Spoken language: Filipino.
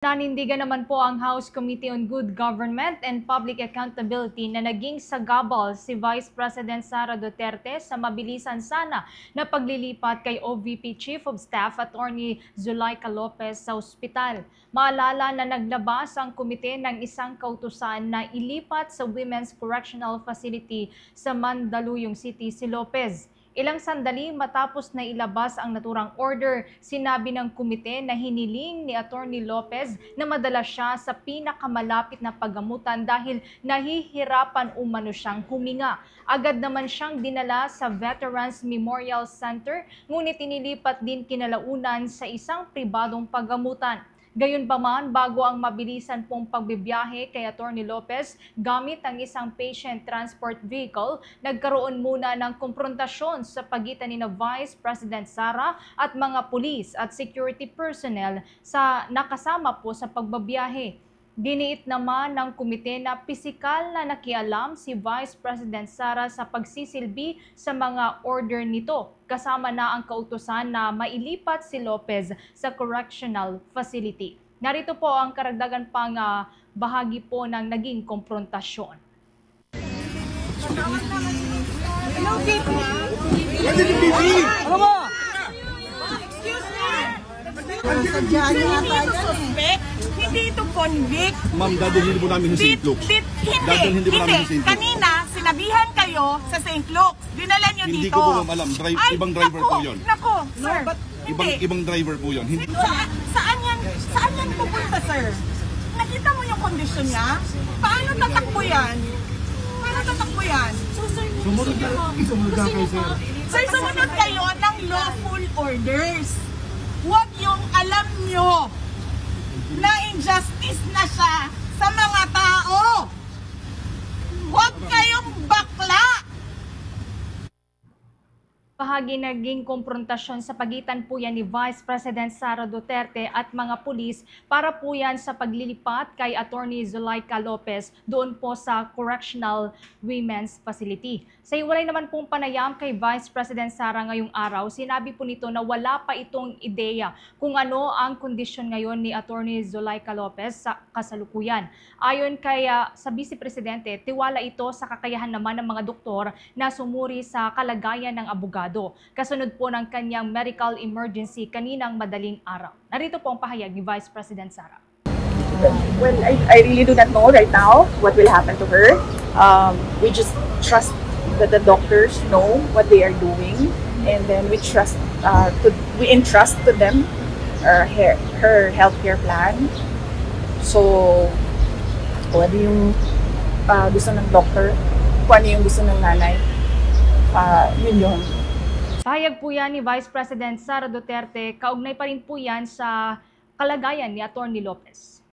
Nanindigan naman po ang House Committee on Good Government and Public Accountability na naging sagabal si Vice President Sara Duterte sa mabilisan sana na paglilipat kay OVP Chief of Staff Attorney Zuleika Lopez sa ospital. Maalala na naglabas ang komite ng isang kautusan na ilipat sa Women's Correctional Facility sa Mandaluyong City si Lopez. Ilang sandali matapos na ilabas ang naturang order, sinabi ng komite na hiniling ni Attorney Lopez na madala siya sa pinakamalapit na paggamutan dahil nahihirapan umano siyang huminga. Agad naman siyang dinala sa Veterans Memorial Center, ngunit inilipat din kinalaunan sa isang pribadong paggamutan. Gayunpaman, bago ang mabilisan pong pagbibiyahe kay Attorney Lopez gamit ang isang patient transport vehicle, nagkaroon muna ng komprontasyon sa pagitan ni Vice President Sara at mga pulis at security personnel sa nakasama po sa pagbabiyahe. Diniit naman ng komite na pisikal na nakialam si Vice President Sara sa pagsisilbi sa mga order nito, kasama na ang kautusan na mailipat si Lopez sa correctional facility. Narito po ang karagdagan pang bahagi po ng naging komprontasyon. Hello, baby! Ano ba? Excuse me! Hindi ito convict. Ma'am, dadalhin po namin sa St. Luke's. Hindi. Kanina, sinabihan kayo sa St. Luke's. Dinala nyo dito. Hindi ko po alam. Ibang driver po yun. Nako, sir. Ibang driver po yun. Saan yan pupunta, sir? Nakita mo yung kondisyon niya? Paano tatakbo yan? Sumunod ka kayo, sir. Sir, sumunod kayo ng lawful orders. Huwag yung alam nyo na injustice na siya sa mga tao. Huwag kayong bakla. Bahagi naging komprontasyon sa pagitan po yan ni Vice President Sara Duterte at mga pulis para po yan sa paglilipat kay Attorney Zuleika Lopez doon po sa Correctional Women's Facility. Sa iwalay naman pong panayam kay Vice President Sara ngayong araw, sinabi po nito na wala pa itong ideya kung ano ang kondisyon ngayon ni Attorney Zuleika Lopez sa kasalukuyan. Ayon kay sa Vice Presidente, tiwala ito sa kakayahan naman ng mga doktor na sumuri sa kalagayan ng abogado. Kasunod po ng kanyang medical emergency kaninang madaling araw. Narito po ang pahayag ni Vice President Sara. Well, I really do not know right now what will happen to her. We just trust that the doctors know what they are doing, and then we entrust to them her healthcare plan. So, kung ano yung gusto ng doctor, kung ano yung gusto ng nanay, yun. Pahayag po yan ni Vice President Sara Duterte, kaugnay pa rin po yan sa kalagayan ni Attorney Lopez.